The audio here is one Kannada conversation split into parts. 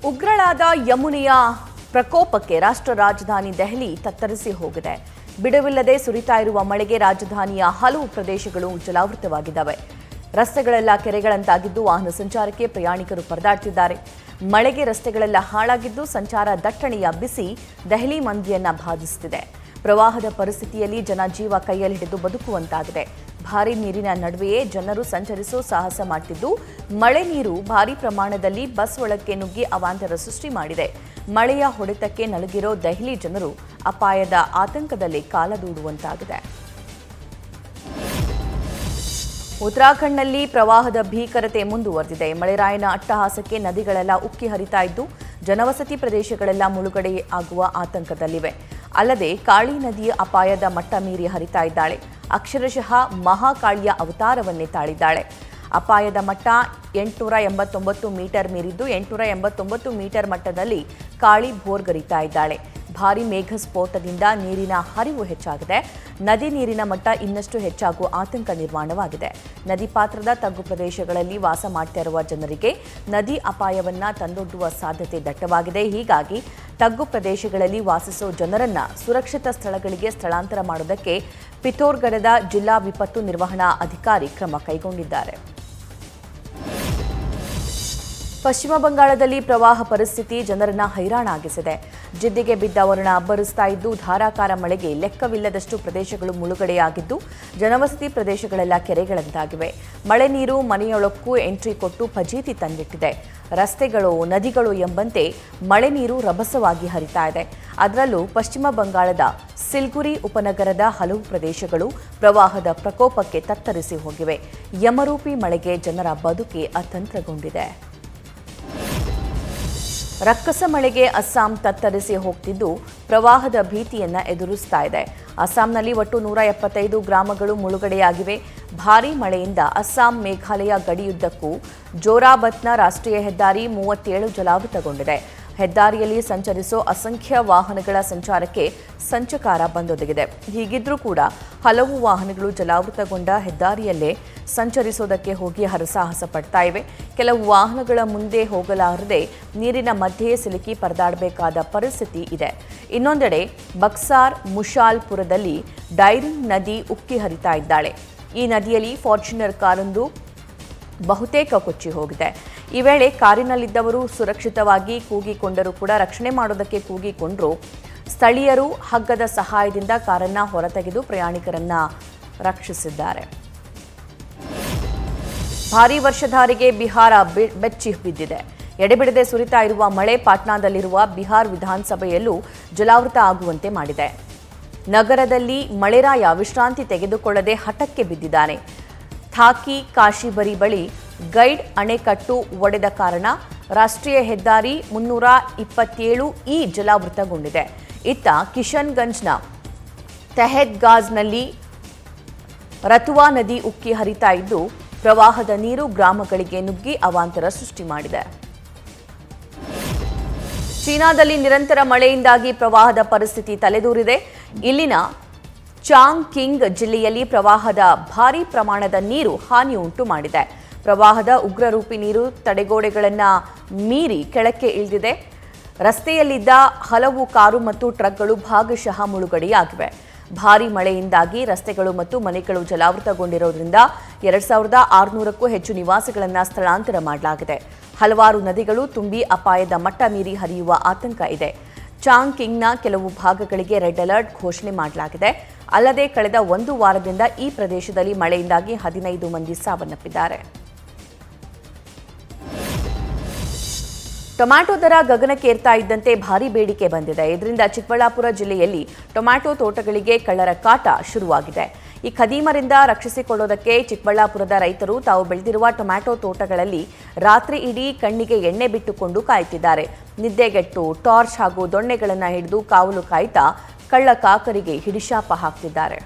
ಉಗ್ರಳಾದ ಯಮುನೆಯ ಪ್ರಕೋಪಕ್ಕೆ ರಾಷ್ಟ್ರ ರಾಜಧಾನಿ ದೆಹಲಿ ತತ್ತರಿಸಿ ಹೋಗಿದೆ. ಬಿಡುವಿಲ್ಲದೆ ಸುರಿತಾ ಇರುವ ಮಳೆಗೆ ರಾಜಧಾನಿಯ ಹಲವು ಪ್ರದೇಶಗಳು ಜಲಾವೃತವಾಗಿದ್ದಾವೆ. ರಸ್ತೆಗಳೆಲ್ಲ ಕೆರೆಗಳಂತಾಗಿದ್ದು ವಾಹನ ಸಂಚಾರಕ್ಕೆ ಪ್ರಯಾಣಿಕರು ಪರದಾಡ್ತಿದ್ದಾರೆ. ಮಳೆಗೆ ರಸ್ತೆಗಳೆಲ್ಲ ಹಾಳಾಗಿದ್ದು ಸಂಚಾರ ದಟ್ಟಣೆಯ ಬಿಸಿ ದೆಹಲಿ ಮಂದಿಯನ್ನ ಬಾಧಿಸುತ್ತಿದೆ. ಪ್ರವಾಹದ ಪರಿಸ್ಥಿತಿಯಲ್ಲಿ ಜನಜೀವ ಕೈಯಲ್ಲಿ ಹಿಡಿದು ಬದುಕುವಂತಾಗಿದೆ. ಭಾರೀ ನೀರಿನ ನಡುವೆಯೇ ಜನರು ಸಂಚರಿಸೋ ಸಾಹಸ ಮಾಡುತ್ತಿದ್ದು ಮಳೆ ನೀರು ಭಾರೀ ಪ್ರಮಾಣದಲ್ಲಿ ಬಸ್ ಒಳಕ್ಕೆ ನುಗ್ಗಿ ಅವಾಂತರ ಸೃಷ್ಟಿ ಮಾಡಿದೆ. ಮಳೆಯ ಹೊಡೆತಕ್ಕೆ ನಲುಗಿರೋ ದೆಹಲಿ ಜನರು ಅಪಾಯದ ಆತಂಕದಲ್ಲಿ ಕಾಲದೂಡುವಂತಾಗಿದೆ. ಉತ್ತರಾಖಂಡ್ನಲ್ಲಿ ಪ್ರವಾಹದ ಭೀಕರತೆ ಮುಂದುವರೆದಿದೆ. ಮಳೆರಾಯನ ಅಟ್ಟಹಾಸಕ್ಕೆ ನದಿಗಳೆಲ್ಲ ಉಕ್ಕಿ ಹರಿತಾ ಇದ್ದು ಜನವಸತಿ ಪ್ರದೇಶಗಳೆಲ್ಲ ಮುಳುಗಡೆ ಆಗುವ ಆತಂಕದಲ್ಲಿವೆ. ಅಲ್ಲದೆ ಕಾಳಿ ನದಿಯ ಅಪಾಯದ ಮಟ್ಟ ಮೀರಿ ಹರಿತಾ ಇದ್ದಾಳೆ. ಅಕ್ಷರಶಃ ಮಹಾಕಾಳಿಯ ಅವತಾರವನ್ನೇ ತಾಳಿದ್ದಾಳೆ. ಅಪಾಯದ ಮಟ್ಟ 889 ಮೀಟರ್ ಮೀರಿದ್ದು 889 ಮೀಟರ್ ಮಟ್ಟದಲ್ಲಿ ಕಾಳಿ ಭೋರ್ಗರಿತಾ ಇದ್ದಾಳೆ. ಭಾರೀ ಮೇಘಸ್ಫೋಟದಿಂದ ನೀರಿನ ಹರಿವು ಹೆಚ್ಚಾಗಿದೆ. ನದಿ ನೀರಿನ ಮಟ್ಟ ಇನ್ನಷ್ಟು ಹೆಚ್ಚಾಗುವ ಆತಂಕ ನಿರ್ಮಾಣವಾಗಿದೆ. ನದಿ ಪಾತ್ರದ ತಗ್ಗು ಪ್ರದೇಶಗಳಲ್ಲಿ ವಾಸ ಮಾಡ್ತಾ ಇರುವ ಜನರಿಗೆ ನದಿ ಅಪಾಯವನ್ನ ತಂದೊಡ್ಡುವ ಸಾಧ್ಯತೆ ದಟ್ಟವಾಗಿದೆ. ಹೀಗಾಗಿ ತಗ್ಗು ಪ್ರದೇಶಗಳಲ್ಲಿ ವಾಸಿಸುವ ಜನರನ್ನ ಸುರಕ್ಷಿತ ಸ್ಥಳಗಳಿಗೆ ಸ್ಥಳಾಂತರ ಮಾಡುವುದಕ್ಕೆ ಪಿಥೋರ್ಗಢದ ಜಿಲ್ಲಾ ವಿಪತ್ತು ನಿರ್ವಹಣಾ ಅಧಿಕಾರಿ ಕ್ರಮ ಕೈಗೊಂಡಿದ್ದಾರೆ. ಪಶ್ಚಿಮ ಬಂಗಾಳದಲ್ಲಿ ಪ್ರವಾಹ ಪರಿಸ್ಥಿತಿ ಜನರನ್ನ ಹೈರಾಣಾಗಿಸಿದೆ. ಜಿದ್ದಿಗೆ ಬಿದ್ದ ವರುಣ ಅಬ್ಬರಿಸ್ತಾ ಇದ್ದು ಧಾರಾಕಾರ ಮಳೆಗೆ ಲೆಕ್ಕವಿಲ್ಲದಷ್ಟು ಪ್ರದೇಶಗಳು ಮುಳುಗಡೆಯಾಗಿದ್ದು ಜನವಸತಿ ಪ್ರದೇಶಗಳೆಲ್ಲ ಕೆರೆಗಳಂತಾಗಿವೆ. ಮಳೆ ನೀರು ಮನೆಯೊಳಕ್ಕೂ ಎಂಟ್ರಿ ಕೊಟ್ಟು ಫಜೀತಿ ತಂದಿಟ್ಟಿದೆ. ರಸ್ತೆಗಳು ನದಿಗಳು ಎಂಬಂತೆ ಮಳೆ ನೀರು ರಭಸವಾಗಿ ಹರಿತಾ ಇದೆ. ಅದರಲ್ಲೂ ಪಶ್ಚಿಮ ಬಂಗಾಳದ ಸಿಲ್ಗುರಿ ಉಪನಗರದ ಹಲವು ಪ್ರದೇಶಗಳು ಪ್ರವಾಹದ ಪ್ರಕೋಪಕ್ಕೆ ತತ್ತರಿಸಿ ಹೋಗಿವೆ. ಯಮರೂಪಿ ಮಳೆಗೆ ಜನರ ಬದುಕಿ ಅತಂತ್ರಗೊಂಡಿದೆ. ರಕ್ಕಸ ಮಳೆಗೆ ಅಸ್ಸಾಂ ತತ್ತರಿಸಿ ಹೋಗ್ತಿದ್ದು ಪ್ರವಾಹದ ಭೀತಿಯನ್ನ ಎದುರಿಸ್ತಾ ಇದೆ. ಅಸ್ಸಾಂನಲ್ಲಿ ಒಟ್ಟು 175 ಗ್ರಾಮಗಳು ಮುಳುಗಡೆಯಾಗಿವೆ. ಭಾರೀ ಮಳೆಯಿಂದ ಅಸ್ಸಾಂ ಮೇಘಾಲಯ ಗಡಿಯುದ್ದಕ್ಕೂ ಜೋರಾಬತ್ನ ರಾಷ್ಟ್ರೀಯ ಹೆದ್ದಾರಿ 37 ಜಲಾವೃತಗೊಂಡಿದೆ. ಹೆದ್ದಾರಿಯಲ್ಲಿ ಸಂಚರಿಸೋ ಅಸಂಖ್ಯ ವಾಹನಗಳ ಸಂಚಾರಕ್ಕೆ ಸಂಚಕಾರ ಬಂದೊದಗಿದೆ. ಹೀಗಿದ್ರೂ ಕೂಡ ಹಲವು ವಾಹನಗಳು ಜಲಾವೃತಗೊಂಡ ಹೆದ್ದಾರಿಯಲ್ಲೇ ಸಂಚರಿಸೋದಕ್ಕೆ ಹೋಗಿ ಹರಸಾಹಸ ಪಡ್ತಾ ಇವೆ. ಕೆಲವು ವಾಹನಗಳ ಮುಂದೆ ಹೋಗಲಾರದೆ ನೀರಿನ ಮಧ್ಯೆ ಸಿಲುಕಿ ಪರದಾಡಬೇಕಾದ ಪರಿಸ್ಥಿತಿ ಇದೆ. ಇನ್ನೊಂದೆಡೆ ಬಕ್ಸಾರ್ ಮುಷಾಲ್ಪುರದಲ್ಲಿ ಡೈರಿಂಗ್ ನದಿ ಉಕ್ಕಿ ಹರಿತಾ ಇದ್ದಾಳೆ. ಈ ನದಿಯಲ್ಲಿ ಫಾರ್ಚುನರ್ ಕಾರೊಂದು ಬಹುತೇಕ ಕೊಚ್ಚಿ ಹೋಗಿದೆ. ಈ ವೇಳೆ ಕಾರಿನಲ್ಲಿದ್ದವರು ಸುರಕ್ಷಿತವಾಗಿ ಕೂಗಿಕೊಂಡರೂ ಕೂಡ ರಕ್ಷಣೆ ಮಾಡೋದಕ್ಕೆ ಕೂಗಿಕೊಂಡ್ರು. ಸ್ಥಳೀಯರು ಹಗ್ಗದ ಸಹಾಯದಿಂದ ಕಾರನ್ನ ಹೊರತೆಗೆದು ಪ್ರಯಾಣಿಕರನ್ನ ರಕ್ಷಿಸಿದ್ದಾರೆ. ಭಾರೀ ವರ್ಷಧಾರೆಗೆ ಬಿಹಾರ ಬೆಚ್ಚಿ ಬಿದ್ದಿದೆ. ಎಡೆಬಿಡದೆ ಸುರಿತಾ ಇರುವ ಮಳೆ ಪಾಟ್ನಾದಲ್ಲಿರುವ ಬಿಹಾರ್ ವಿಧಾನಸಭೆಯಲ್ಲೂ ಜಲಾವೃತ ಆಗುವಂತೆ ಮಾಡಿದೆ. ನಗರದಲ್ಲಿ ಮಳೆರಾಯ ವಿಶ್ರಾಂತಿ ತೆಗೆದುಕೊಳ್ಳದೆ ಹಠಕ್ಕೆ ಬಿದ್ದಿದ್ದಾನೆ. ಥಾಕಿ ಕಾಶಿಬರಿ ಬಳಿ ಗೈಡ್ ಅಣೆಕಟ್ಟು ಒಡೆದ ಕಾರಣ ರಾಷ್ಟ್ರೀಯ ಹೆದ್ದಾರಿ 327 ಜಲಾವೃತಗೊಂಡಿದೆ. ಇತ್ತ ಕಿಶನ್ಗಂಜ್ನ ತೆಹದ್ಗಾಜ್ನಲ್ಲಿ ರತುವಾ ನದಿ ಉಕ್ಕಿ ಹರಿತಾ ಇದ್ದು ಪ್ರವಾಹದ ನೀರು ಗ್ರಾಮಗಳಿಗೆ ನುಗ್ಗಿ ಅವಾಂತರ ಸೃಷ್ಟಿ ಮಾಡಿದೆ. ಚೀನಾದಲ್ಲಿ ನಿರಂತರ ಮಳೆಯಿಂದಾಗಿ ಪ್ರವಾಹದ ಪರಿಸ್ಥಿತಿ ತಲೆದೂರಿದೆ. ಇಲ್ಲಿನ ಚಾಂಗ್ ಕಿಂಗ್ ಜಿಲ್ಲೆಯಲ್ಲಿ ಪ್ರವಾಹದ ಭಾರೀ ಪ್ರಮಾಣದ ನೀರು ಹಾನಿ ಉಂಟು ಮಾಡಿದೆ. ಪ್ರವಾಹದ ಉಗ್ರರೂಪಿ ನೀರು ತಡೆಗೋಡೆಗಳನ್ನು ಮೀರಿ ಕೆಳಕ್ಕೆ ಇಳಿದಿದೆ. ರಸ್ತೆಯಲ್ಲಿದ್ದ ಹಲವು ಕಾರು ಮತ್ತು ಟ್ರಕ್ಗಳು ಭಾಗಶಃ ಮುಳುಗಡೆಯಾಗಿವೆ. ಭಾರೀ ಮಳೆಯಿಂದಾಗಿ ರಸ್ತೆಗಳು ಮತ್ತು ಮನೆಗಳು ಜಲಾವೃತಗೊಂಡಿರುವುದರಿಂದ 2600ಕ್ಕೂ ಹೆಚ್ಚು ನಿವಾಸಿಗಳನ್ನು ಸ್ಥಳಾಂತರ ಮಾಡಲಾಗಿದೆ. ಹಲವಾರು ನದಿಗಳು ತುಂಬಿ ಅಪಾಯದ ಮಟ್ಟ ಮೀರಿ ಹರಿಯುವ ಆತಂಕ ಇದೆ. ಚಾಂಗ್ ಕಿಂಗ್ನ ಕೆಲವು ಭಾಗಗಳಿಗೆ ರೆಡ್ ಅಲರ್ಟ್ ಘೋಷಣೆ ಮಾಡಲಾಗಿದೆ. ಅಲ್ಲದೆ ಕಳೆದ 1 ವಾರದಿಂದ ಈ ಪ್ರದೇಶದಲ್ಲಿ ಮಳೆಯಿಂದಾಗಿ 15 ಮಂದಿ ಸಾವನ್ನಪ್ಪಿದ್ದಾರೆ. ಟೊಮ್ಯಾಟೊ ದರ ಗಗನಕ್ಕೇರ್ತಾ ಇದ್ದಂತೆ ಭಾರೀ ಬೇಡಿಕೆ ಬಂದಿದೆ. ಇದರಿಂದ ಚಿಕ್ಕಬಳ್ಳಾಪುರ ಜಿಲ್ಲೆಯಲ್ಲಿ ಟೊಮ್ಯಾಟೊ ತೋಟಗಳಿಗೆ ಕಳ್ಳರ ಕಾಟ ಶುರುವಾಗಿದೆ. ಈ ಖದೀಮರಿಂದ ರಕ್ಷಿಸಿಕೊಳ್ಳೋದಕ್ಕೆ ಚಿಕ್ಕಬಳ್ಳಾಪುರದ ರೈತರು ತಾವು ಬೆಳೆದಿರುವ ಟೊಮ್ಯಾಟೊ ತೋಟಗಳಲ್ಲಿ ರಾತ್ರಿ ಇಡೀ ಕಣ್ಣಿಗೆ ಎಣ್ಣೆ ಬಿಟ್ಟುಕೊಂಡು ಕಾಯುತ್ತಿದ್ದಾರೆ. ನಿದ್ದೆಗೆಟ್ಟು ಟಾರ್ಚ್ ಹಾಗೂ ದೊಣ್ಣೆಗಳನ್ನು ಹಿಡಿದು ಕಾವಲು ಕಾಯ್ತಾ ಕಳ್ಳ ಕಾಕರಿಗೆ ಹಿಡಿಶಾಪ ಹಾಕ್ತಿದ್ದಾರೆ.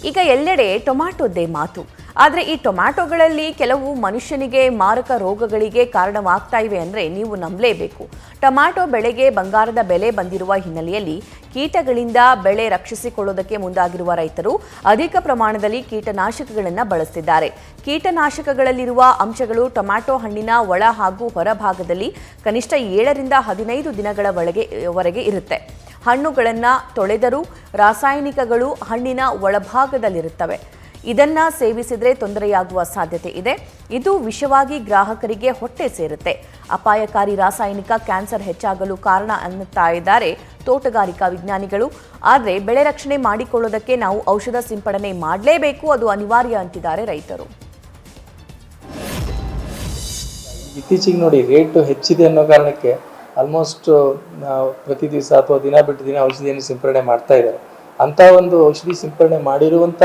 ಈಗ ಎಲ್ಲೆಡೆ ಟೊಮ್ಯಾಟೊದ್ದೇ ಮಾತು. ಆದರೆ ಈ ಟೊಮ್ಯಾಟೊಗಳಲ್ಲಿ ಕೆಲವು ಮನುಷ್ಯನಿಗೆ ಮಾರಕ ರೋಗಗಳಿಗೆ ಕಾರಣವಾಗ್ತಾ ಇವೆ ಅಂದರೆ ನೀವು ನಂಬಲೇಬೇಕು. ಟೊಮ್ಯಾಟೊ ಬೆಳೆಗೆ ಬಂಗಾರದ ಬೆಲೆ ಬಂದಿರುವ ಹಿನ್ನೆಲೆಯಲ್ಲಿ ಕೀಟಗಳಿಂದ ಬೆಳೆ ರಕ್ಷಿಸಿಕೊಳ್ಳುವುದಕ್ಕೆ ಮುಂದಾಗಿರುವ ರೈತರು ಅಧಿಕ ಪ್ರಮಾಣದಲ್ಲಿ ಕೀಟನಾಶಕಗಳನ್ನು ಬಳಸುತ್ತಿದ್ದಾರೆ. ಕೀಟನಾಶಕಗಳಲ್ಲಿರುವ ಅಂಶಗಳು ಟೊಮ್ಯಾಟೊ ಹಣ್ಣಿನ ಒಳ ಹಾಗೂ ಹೊರಭಾಗದಲ್ಲಿ ಕನಿಷ್ಠ 7ರಿಂದ 15 ದಿನಗಳವರೆಗೆ ಇರುತ್ತೆ. ಹಣ್ಣುಗಳನ್ನು ತೊಳೆದರೂ ರಾಸಾಯನಿಕಗಳು ಹಣ್ಣಿನ ಒಳಭಾಗದಲ್ಲಿರುತ್ತವೆ. ಇದನ್ನ ಸೇವಿಸಿದ್ರೆ ತೊಂದರೆಯಾಗುವ ಸಾಧ್ಯತೆ ಇದೆ. ಇದು ವಿಷವಾಗಿ ಗ್ರಾಹಕರಿಗೆ ಹೊಟ್ಟೆ ಸೇರುತ್ತೆ. ಅಪಾಯಕಾರಿ ರಾಸಾಯನಿಕ ಕ್ಯಾನ್ಸರ್ ಹೆಚ್ಚಾಗಲು ಕಾರಣ ಅನ್ನುತ್ತಾ ಇದ್ದಾರೆ ತೋಟಗಾರಿಕಾ ವಿಜ್ಞಾನಿಗಳು. ಆದರೆ ಬೆಳೆ ರಕ್ಷಣೆ ಮಾಡಿಕೊಳ್ಳೋದಕ್ಕೆ ನಾವು ಔಷಧ ಸಿಂಪಡಣೆ ಮಾಡಲೇಬೇಕು, ಅದು ಅನಿವಾರ್ಯ ಅಂತಿದ್ದಾರೆ ರೈತರು. ಇತ್ತೀಚೆಗೆ ನೋಡಿ ರೇಟ್ ಹೆಚ್ಚಿದೆ ಅನ್ನೋ ಕಾರಣಕ್ಕೆ ಆಲ್ಮೋಸ್ಟ್ ಪ್ರತಿ ದಿವಸ ಅಥವಾ ದಿನ ಬಿಟ್ಟು ದಿನ ಔಷಧಿಯನ್ನು ಸಿಂಪಡಣೆ ಮಾಡ್ತಾ ಇದ್ದಾರೆ. ಅಂಥ ಒಂದು ಔಷಧಿ ಸಿಂಪಡಣೆ ಮಾಡಿರುವಂಥ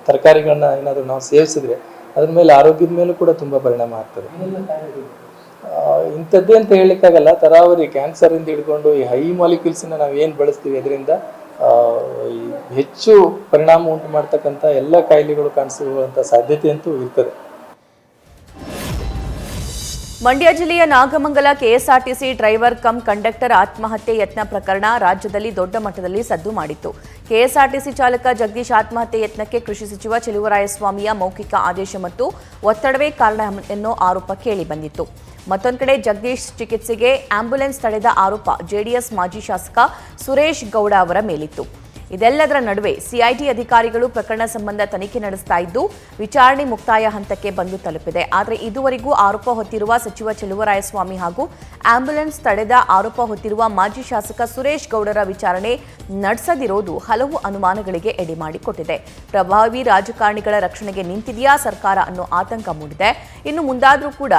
ತರಕಾರಿಗಳನ್ನ ಏನಾದರೂ ನಾವು ಸೇವಿಸಿದ್ರೆ ಅದ್ರ ಮೇಲೆ ಆರೋಗ್ಯದ ಮೇಲೂ ಕೂಡ ತುಂಬ ಪರಿಣಾಮ ಆಗ್ತದೆ. ಇಂಥದ್ದೇ ಅಂತ ಹೇಳಲಿಕ್ಕಾಗಲ್ಲ. ತರಾವರಿ ಕ್ಯಾನ್ಸರಿಂದ ಹಿಡ್ಕೊಂಡು ಈ ಹೈ ಮಾಲಿಕ್ಯೂಲ್ಸನ್ನ ನಾವು ಏನು ಬಳಸ್ತೀವಿ ಅದರಿಂದ ಹೆಚ್ಚು ಪರಿಣಾಮ ಉಂಟು ಮಾಡ್ತಕ್ಕಂಥ ಎಲ್ಲ ಕಾಯಿಲೆಗಳು ಕಾಣಿಸುವಂಥ ಸಾಧ್ಯತೆ ಅಂತೂ ಇರ್ತದೆ. ಮಂಡ್ಯ ಜಿಲ್ಲೆಯ Nagamangala KSRTC driver come conductor ಆತ್ಮಹತ್ಯೆ ಯತ್ನ ಪ್ರಕರಣ ರಾಜ್ಯದಲ್ಲಿ ದೊಡ್ಡ ಮಟ್ಟದಲ್ಲಿ ಸದ್ದು ಮಾಡಿತ್ತು. ಕೆಎಸ್ಆರ್ಟಿಸಿ ಚಾಲಕ ಜಗದೀಶ್ ಆತ್ಮಹತ್ಯೆ ಯತ್ನಕ್ಕೆ ಕೃಷಿ ಸಚಿವ ಚಲುವರಾಯಸ್ವಾಮಿಯ ಮೌಖಿಕ ಆದೇಶ ಮತ್ತು ಒತ್ತಡವೇ ಕಾರಣ ಎನ್ನೋ ಆರೋಪ ಕೇಳಿ ಬಂದಿತ್ತು. ಮತ್ತೊಂದು ಕಡೆ ಜಗದೀಶ್ ಚಿಕಿತ್ಸೆಗೆ ಆಂಬ್ಯುಲೆನ್ಸ್ ತಡೆದ ಆರೋಪ ಜೆಡಿಎಸ್ ಮಾಜಿ ಶಾಸಕ ಸುರೇಶ್ ಗೌಡ ಅವರ ಮೇಲಿತ್ತು. ಇದೆಲ್ಲದರ ನಡುವೆ ಸಿಐಡಿ ಅಧಿಕಾರಿಗಳು ಪ್ರಕರಣ ಸಂಬಂಧ ತನಿಖೆ ನಡೆಸ್ತಾ ಇದ್ದು ವಿಚಾರಣೆ ಮುಕ್ತಾಯ ಹಂತಕ್ಕೆ ಬಂದು ತಲುಪಿದೆ. ಆದರೆ ಇದುವರೆಗೂ ಆರೋಪ ಹೊತ್ತಿರುವ ಸಚಿವ ಚಲುವರಾಯಸ್ವಾಮಿ ಹಾಗೂ ಆಂಬ್ಯುಲೆನ್ಸ್ ತಡೆದ ಆರೋಪ ಹೊತ್ತಿರುವ ಮಾಜಿ ಶಾಸಕ ಸುರೇಶ್ ಗೌಡರ ವಿಚಾರಣೆ ನಡೆಸದಿರೋದು ಹಲವು ಅನುಮಾನಗಳಿಗೆ ಎಡೆಮಾಡಿಕೊಟ್ಟಿದೆ. ಪ್ರಭಾವಿ ರಾಜಕಾರಣಿಗಳ ರಕ್ಷಣೆಗೆ ನಿಂತಿದೆಯಾ ಸರ್ಕಾರ ಅನ್ನೋ ಆತಂಕ ಮೂಡಿದೆ. ಇನ್ನು ಮುಂದಾದರೂ ಕೂಡ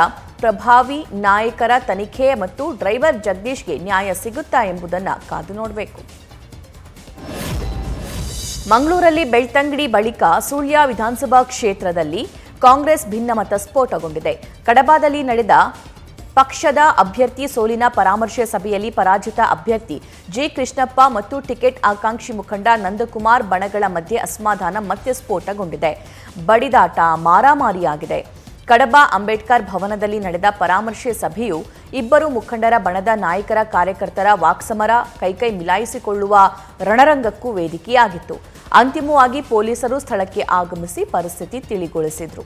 ಪ್ರಭಾವಿ ನಾಯಕರ ತನಿಖೆ ಮತ್ತು ಡ್ರೈವರ್ ಜಗದೀಶ್ಗೆ ನ್ಯಾಯ ಸಿಗುತ್ತಾ ಎಂಬುದನ್ನು ಕಾದು ನೋಡಬೇಕು. ಮಂಗಳೂರಲ್ಲಿ ಬೆಳ್ತಂಗಡಿ ಬಳಿಕ ಸುಳ್ಯ ವಿಧಾನಸಭಾ ಕ್ಷೇತ್ರದಲ್ಲಿ ಕಾಂಗ್ರೆಸ್ ಭಿನ್ನಮತ ಸ್ಫೋಟಗೊಂಡಿದೆ. ಕಡಬದಲ್ಲಿ ನಡೆದ ಪಕ್ಷದ ಅಭ್ಯರ್ಥಿ ಸೋಲಿನ ಪರಾಮರ್ಶೆ ಸಭೆಯಲ್ಲಿ ಪರಾಜಿತ ಅಭ್ಯರ್ಥಿ ಜಿ ಕೃಷ್ಣಪ್ಪ ಮತ್ತು ಟಿಕೆಟ್ ಆಕಾಂಕ್ಷಿ ಮುಖಂಡ ನಂದಕುಮಾರ್ ಬಣಗಳ ಮಧ್ಯೆ ಅಸಮಾಧಾನ ಮತ್ತೆ ಸ್ಫೋಟಗೊಂಡಿದೆ. ಬಡಿದಾಟ, ಮಾರಾಮಾರಿಯಾಗಿದೆ. ಕಡಬ ಅಂಬೇಡ್ಕರ್ ಭವನದಲ್ಲಿ ನಡೆದ ಪರಾಮರ್ಶೆ ಸಭೆಯು ಇಬ್ಬರು ಮುಖಂಡರ ಬಣದ ನಾಯಕರ ಕಾರ್ಯಕರ್ತರ ವಾಕ್ಸಮರ, ಕೈಕೈ ಮಿಲಾಯಿಸಿಕೊಳ್ಳುವ ರಣರಂಗಕ್ಕೂ ವೇದಿಕೆಯಾಗಿತ್ತು. ಅಂತಿಮವಾಗಿ ಪೊಲೀಸರು ಸ್ಥಳಕ್ಕೆ ಆಗಮಿಸಿ ಪರಿಸ್ಥಿತಿ ತಿಳಿಗೊಳಿಸಿದರು.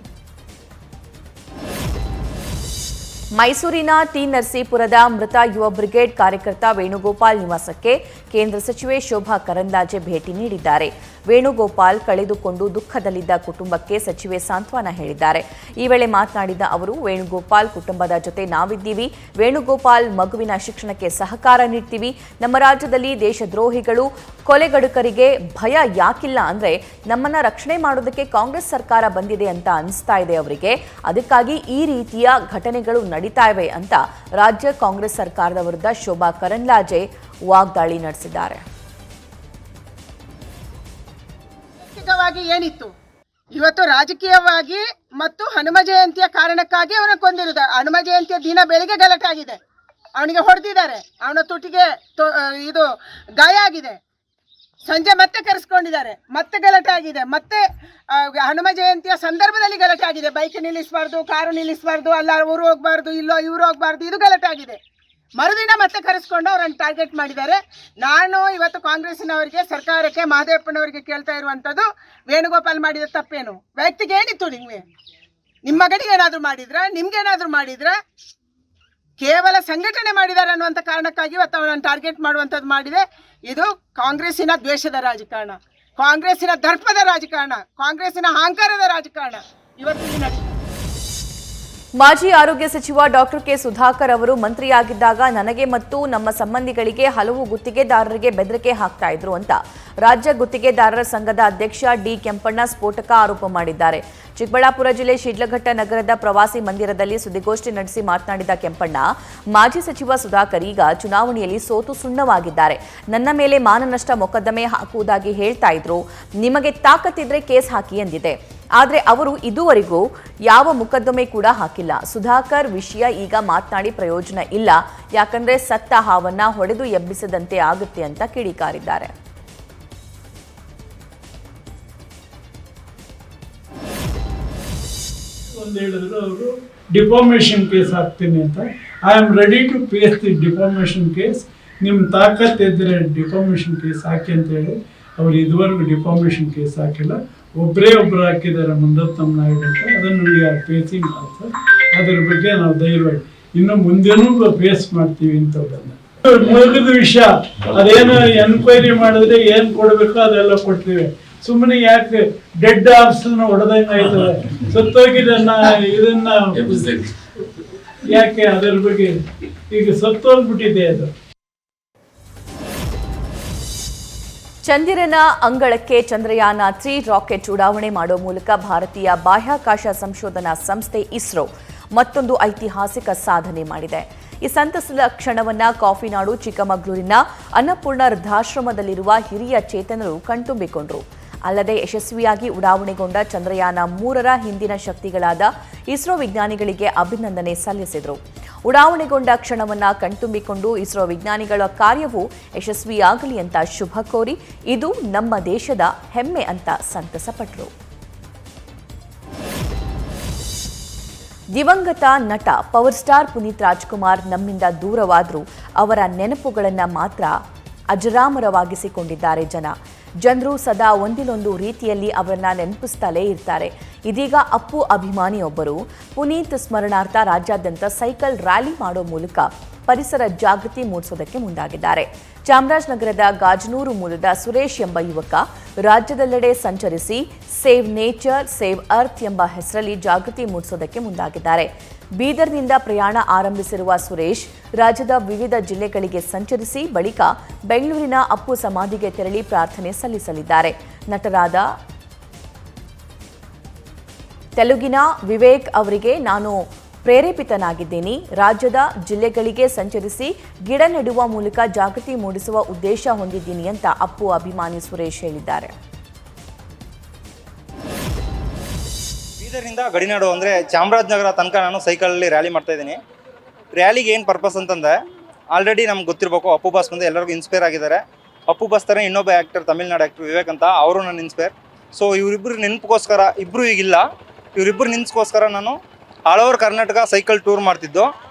ಮೈಸೂರಿನ ಟಿ ನರಸೀಪುರದ ಮೃತ ಯುವ ಬ್ರಿಗೇಡ್ ಕಾರ್ಯಕರ್ತ ವೇಣುಗೋಪಾಲ್ ನಿವಾಸಕ್ಕೆ ಕೇಂದ್ರ ಸಚಿವೆ ಶೋಭಾ ಕರಂದ್ಲಾಜೆ ಭೇಟಿ ನೀಡಿದ್ದಾರೆ. ವೇಣುಗೋಪಾಲ್ ಕಳೆದುಕೊಂಡು ದುಃಖದಲ್ಲಿದ್ದ ಕುಟುಂಬಕ್ಕೆ ಸಚಿವೆ ಸಾಂತ್ವನ ಹೇಳಿದ್ದಾರೆ. ಈ ವೇಳೆ ಮಾತನಾಡಿದ ಅವರು, ವೇಣುಗೋಪಾಲ್ ಕುಟುಂಬದ ಜೊತೆ ನಾವಿದ್ದೀವಿ. ವೇಣುಗೋಪಾಲ್ ಮಗುವಿನ ಶಿಕ್ಷಣಕ್ಕೆ ಸಹಕಾರ ನೀಡ್ತೀವಿ. ನಮ್ಮ ರಾಜ್ಯದಲ್ಲಿ ದೇಶದ್ರೋಹಿಗಳು, ಕೊಲೆಗಡುಕರಿಗೆ ಭಯ ಯಾಕಿಲ್ಲ ಅಂದ್ರೆ ನಮ್ಮನ್ನ ರಕ್ಷಣೆ ಮಾಡೋದಕ್ಕೆ ಕಾಂಗ್ರೆಸ್ ಸರ್ಕಾರ ಬಂದಿದೆ ಅಂತ ಅನಿಸ್ತಾ ಇದೆ ಅವರಿಗೆ. ಅದಕ್ಕಾಗಿ ಈ ರೀತಿಯ ಘಟನೆಗಳು ನಡೀತಾ ಇವೆ ಅಂತ ರಾಜ್ಯ ಕಾಂಗ್ರೆಸ್ ಸರ್ಕಾರದ ವಿರುದ್ಧ ಶೋಭಾ ಕರಂದ್ಲಾಜೆ ವಾಗ್ದಾಳಿ ನಡೆಸಿದ್ದಾರೆ. ಏನಿತ್ತು ಇವತ್ತು ರಾಜಕೀಯವಾಗಿ ಮತ್ತು ಹನುಮ ಜಯಂತಿಯ ಕಾರಣಕ್ಕಾಗಿ ಅವನ ಕೊಂದಿರುವುದು. ಹನುಮ ಜಯಂತಿಯ ದಿನ ಬೆಳಿಗ್ಗೆ ಗಲಾಟೆ ಆಗಿದೆ, ಅವನಿಗೆ ಹೊಡೆದಿದ್ದಾರೆ, ಅವನ ತುಟಿಗೆ ಇದು ಗಾಯ ಆಗಿದೆ. ಸಂಜೆ ಮತ್ತೆ ಕರೆಸ್ಕೊಂಡಿದ್ದಾರೆ, ಮತ್ತೆ ಗಲಾಟೆ ಆಗಿದೆ. ಮತ್ತೆ ಹನುಮ ಜಯಂತಿಯ ಸಂದರ್ಭದಲ್ಲಿ ಗಲಾಟೆ ಆಗಿದೆ. ಬೈಕ್ ನಿಲ್ಲಿಸಬಾರ್ದು, ಕಾರು ನಿಲ್ಲಿಸಬಾರ್ದು, ಅಲ್ಲ ಊರು ಹೋಗಬಾರ್ದು, ಇಲ್ಲೋ ಇವರು ಹೋಗಬಾರ್ದು, ಇದು ಗಲಾಟೆ ಆಗಿದೆ. ಮರುದಿನ ಮತ್ತೆ ಕರೆಸ್ಕೊಂಡು ಅವರನ್ನು ಟಾರ್ಗೆಟ್ ಮಾಡಿದ್ದಾರೆ. ನಾನು ಇವತ್ತು ಕಾಂಗ್ರೆಸ್ಸಿನವರಿಗೆ, ಸರ್ಕಾರಕ್ಕೆ, ಮಹದೇವಪ್ಪನವರಿಗೆ ಕೇಳ್ತಾ ಇರುವಂಥದ್ದು, ವೇಣುಗೋಪಾಲ್ ಮಾಡಿದ ತಪ್ಪೇನು? ವ್ಯಕ್ತಿಗೆ ಏನಿತ್ತು? ನಿಮ್ಮ ಮಗನಿಗೆ ಏನಾದರೂ ಮಾಡಿದ್ರ? ನಿಮ್ಗೇನಾದರೂ ಮಾಡಿದ್ರ? ಕೇವಲ ಸಂಘಟನೆ ಮಾಡಿದ್ದಾರೆ ಅನ್ನುವಂಥ ಕಾರಣಕ್ಕಾಗಿ ಇವತ್ತು ಅವರನ್ನು ಟಾರ್ಗೆಟ್ ಮಾಡುವಂಥದ್ದು ಮಾಡಿದೆ. ಇದು ಕಾಂಗ್ರೆಸ್ಸಿನ ದ್ವೇಷದ ರಾಜಕಾರಣ, ಕಾಂಗ್ರೆಸ್ಸಿನ ದರ್ಪದ ರಾಜಕಾರಣ, ಕಾಂಗ್ರೆಸ್ಸಿನ ಅಹಂಕಾರದ ರಾಜಕಾರಣ ಇವತ್ತು ನಡೆಯುತ್ತೆ. ಮಾಜಿ ಆರೋಗ್ಯ ಸಚಿವ ಡಾಕ್ಟರ್ ಕೆ ಸುಧಾಕರ್ ಅವರು ಮಂತ್ರಿಯಾಗಿದ್ದಾಗ ನನಗೆ ಮತ್ತು ನಮ್ಮ ಸಂಬಂಧಿಗಳಿಗೆ ಹಲವು ಗುತ್ತಿಗೆದಾರರಿಗೆ ಬೆದರಿಕೆ ಹಾಕ್ತಾ ಇದ್ರು ಅಂತ ರಾಜ್ಯ ಗುತ್ತಿಗೆದಾರರ ಸಂಘದ ಅಧ್ಯಕ್ಷ ಡಿ ಕೆಂಪಣ್ಣ ಸ್ಫೋಟಕ ಆರೋಪ ಮಾಡಿದ್ದಾರೆ. ಚಿಕ್ಕಬಳ್ಳಾಪುರ ಜಿಲ್ಲೆ ಶಿಡ್ಲಘಟ್ಟ ನಗರದ ಪ್ರವಾಸಿ ಮಂದಿರದಲ್ಲಿ ಸುದ್ದಿಗೋಷ್ಠಿ ನಡೆಸಿ ಮಾತನಾಡಿದ ಕೆಂಪಣ್ಣ, ಮಾಜಿ ಸಚಿವ ಸುಧಾಕರ್ ಈಗ ಚುನಾವಣೆಯಲ್ಲಿ ಸೋತು ಸುಣ್ಣವಾಗಿದ್ದಾರೆ. ನನ್ನ ಮೇಲೆ ಮಾನನಷ್ಟ ಮೊಕದ್ದಮೆ ಹಾಕುವುದಾಗಿ ಹೇಳ್ತಾ ಇದ್ರು. ನಿಮಗೆ ತಾಕತ್ತಿದ್ರೆ ಕೇಸ್ ಹಾಕಿ ಎಂದಿದೆ. ಆದರೆ ಅವರು ಇದುವರೆಗೂ ಯಾವ ಮೊಕದ್ದಮೆ ಕೂಡ ಹಾಕಿಲ್ಲ. ಸುಧಾಕರ್ ವಿಷಯ ಈಗ ಮಾತನಾಡಿ ಪ್ರಯೋಜನ ಇಲ್ಲ, ಯಾಕಂದ್ರೆ ಸತ್ತ ಹಾವನ್ನ ಹೊಡೆದು ಎಬ್ಬಿಸದಂತೆ ಆಗುತ್ತೆ ಅಂತ ಕಿಡಿಕಾರಿದ್ದಾರೆ. ಒಂದು ಹೇಳಿದ್ರು ಅವರು ಡಿಫಾಮೇಷನ್ ಕೇಸ್ ಹಾಕ್ತೀನಿ ಅಂತ. I am ready to face the defamation case. ನಿಮ್ಮ ತಾಕತ್ ಇದ್ದರೆ ಡಿಫಾಮೇಷನ್ ಕೇಸ್ ಹಾಕಿ ಅಂತೇಳಿ ಅವ್ರು ಇದುವರೆಗೂ ಡಿಫಾಮೇಷನ್ ಕೇಸ್ ಹಾಕಿಲ್ಲ. ಒಬ್ಬರು ಹಾಕಿದ್ದಾರೆ ಮಂದತ್ನಂ ನಾಯ್ಡು ಅಂತ. ಅದನ್ನು ವಿ ಆರ್ ಫೇಸಿಂಗ್ ಆಲ್ಸೋ. ಅದ್ರ ಬಗ್ಗೆ ನಾವು ಧೈರ್ಯವಾಗಿ ಇನ್ನು ಮುಂದೆನೂ ಫೇಸ್ ಮಾಡ್ತೀವಿ ಇಂಥದ್ದನ್ನು. ಮುಗಿದ ವಿಷಯ ಅದೇನು ಎನ್ಕ್ವೈರಿ ಮಾಡಿದ್ರೆ ಏನು ಕೊಡಬೇಕು ಅದೆಲ್ಲ ಕೊಡ್ತೀವಿ. ಸುಮ್ಮನೆ ಯಾಕೆ ಡೆಡ್ ಆರ್ಸ್ನ ಹೊಡೆದಂಗೆ ಆಯ್ತದೆ, ಸತ್ತೋಗಿದ್ದನ್ನ ಇದನ್ನ ಯಾಕೆ ಅದರ ಬಗ್ಗೆ ಈಗ ಸತ್ತೋಗ್ಬಿಟ್ಟಿದೆ ಅದು. ಚಂದಿರನ ಅಂಗಳಕ್ಕೆ ಚಂದ್ರಯಾನ 3 ರಾಕೆಟ್ ಉಡಾವಣೆ ಮಾಡುವ ಮೂಲಕ ಭಾರತೀಯ ಬಾಹ್ಯಾಕಾಶ ಸಂಶೋಧನಾ ಸಂಸ್ಥೆ ಇಸ್ರೋ ಮತ್ತೊಂದು ಐತಿಹಾಸಿಕ ಸಾಧನೆ ಮಾಡಿದೆ. ಈ ಸಂತಸದ ಕ್ಷಣವನ್ನ ಕಾಫಿನಾಡು ಚಿಕ್ಕಮಗಳೂರಿನ ಅನ್ನಪೂರ್ಣ ವೃದ್ಧಾಶ್ರಮದಲ್ಲಿರುವ ಹಿರಿಯ ಚೇತನರು ಕಣ್ತುಂಬಿಕೊಂಡರು. ಅಲ್ಲದೆ ಯಶಸ್ವಿಯಾಗಿ ಉಡಾವಣೆಗೊಂಡ ಚಂದ್ರಯಾನ 3ರ ಹಿಂದಿನ ಶಕ್ತಿಗಳಾದ ಇಸ್ರೋ ವಿಜ್ಞಾನಿಗಳಿಗೆ ಅಭಿನಂದನೆ ಸಲ್ಲಿಸಿದರು. ಉಡಾವಣೆಗೊಂಡ ಕ್ಷಣವನ್ನ ಕಣ್ತುಂಬಿಕೊಂಡು ಇಸ್ರೋ ವಿಜ್ಞಾನಿಗಳ ಕಾರ್ಯವು ಯಶಸ್ವಿಯಾಗಲಿ ಅಂತ ಶುಭ ಕೋರಿ ಇದು ನಮ್ಮ ದೇಶದ ಹೆಮ್ಮೆ ಅಂತ ಸಂತಸಪಟ್ಟರು. ದಿವಂಗತ ನಟ ಪವರ್ ಸ್ಟಾರ್ ಪುನೀತ್ ರಾಜ್ಕುಮಾರ್ ನಮ್ಮಿಂದ ದೂರವಾದರೂ ಅವರ ನೆನಪುಗಳನ್ನು ಮಾತ್ರ ಅಜರಾಮರವಾಗಿಸಿಕೊಂಡಿದ್ದಾರೆ ಜನರು ಸದಾ ಒಂದಿಲ್ಲೊಂದು ರೀತಿಯಲ್ಲಿ ಅವರನ್ನ ನೆನಪಿಸ್ತಲೇ ಇರ್ತಾರೆ. ಇದೀಗ ಅಪ್ಪು ಅಭಿಮಾನಿಯೊಬ್ಬರು ಪುನೀತ್ ಸ್ಮರಣಾರ್ಥ ರಾಜ್ಯಾದ್ಯಂತ ಸೈಕಲ್ ರ್ಯಾಲಿ ಮಾಡೋ ಮೂಲಕ ಪರಿಸರ ಜಾಗೃತಿ ಮೂಡಿಸೋದಕ್ಕೆ ಮುಂದಾಗಿದ್ದಾರೆ. ಚಾಮರಾಜನಗರದ ಗಾಜನೂರು ಮೂಲದ ಸುರೇಶ್ ಎಂಬ ಯುವಕ ರಾಜ್ಯದೆಲ್ಲೆಡೆ ಸಂಚರಿಸಿ ಸೇವ್ ನೇಚರ್ ಸೇವ್ ಅರ್ತ್ ಎಂಬ ಹೆಸರಲ್ಲಿ ಜಾಗೃತಿ ಮೂಡಿಸೋದಕ್ಕೆ ಮುಂದಾಗಿದ್ದಾರೆ. ಬೀದರ್ನಿಂದ ಪ್ರಯಾಣ ಆರಂಭಿಸಿರುವ ಸುರೇಶ್ ರಾಜ್ಯದ ವಿವಿಧ ಜಿಲ್ಲೆಗಳಿಗೆ ಸಂಚರಿಸಿ ಬಳಿಕ ಬೆಂಗಳೂರಿನ ಅಪ್ಪು ಸಮಾಧಿಗೆ ತೆರಳಿ ಪ್ರಾರ್ಥನೆ ಸಲ್ಲಿಸಲಿದ್ದಾರೆ. ನಟರಾದ ತೆಲುಗಿನ ವಿವೇಕ್ ಅವರಿಗೆ ನಾನು ಪ್ರೇರೇಪಿತನಾಗಿದ್ದೀನಿ. ರಾಜ್ಯದ ಜಿಲ್ಲೆಗಳಿಗೆ ಸಂಚರಿಸಿ ಗಿಡ ನೆಡುವ ಮೂಲಕ ಜಾಗೃತಿ ಮೂಡಿಸುವ ಉದ್ದೇಶ ಹೊಂದಿದ್ದೀನಿ ಅಂತ ಅಪ್ಪು ಅಭಿಮಾನಿ ಸುರೇಶ್ ಹೇಳಿದ್ದಾರೆ. ಬೀದರ್ನಿಂದ ಗಡಿನಾಡು ಅಂದರೆ ಚಾಮರಾಜನಗರ ತನಕ ನಾನು ಸೈಕಲಲ್ಲಿ ರ್ಯಾಲಿ ಮಾಡ್ತಾ ಇದ್ದೀನಿ. ರ್ಯಾಲಿಗೆ ಏನು ಪರ್ಪಸ್ ಅಂತಂದರೆ ಆಲ್ರೆಡಿ ನಮ್ಗೆ ಗೊತ್ತಿರಬೇಕು, ಅಪ್ಪು ಬಾಸ್ ಬಂದು ಎಲ್ಲರಿಗೂ ಇನ್ಸ್ಪೈರ್ ಆಗಿದ್ದಾರೆ. ಅಪ್ಪು ಬಾಸ್ ಥರ ಇನ್ನೊಬ್ಬ ಆ್ಯಕ್ಟರ್, ತಮಿಳ್ನಾಡು ಆ್ಯಕ್ಟರ್ ವಿವೇಕ್ ಅಂತ, ಅವರು ನನ್ನ ಇನ್ಸ್ಪೈರ್. ಸೊ ಇವರಿಬ್ಬರು ನೆನಪಿಗೋಸ್ಕರ, ಇಬ್ಬರು ಈಗಿಲ್ಲ, ಇವರಿಬ್ಬರು ನೆನಪಿಗೋಸ್ಕರ ನಾನು all over Karnataka cycle tour ಮಾಡ್ತಿದ್ದು.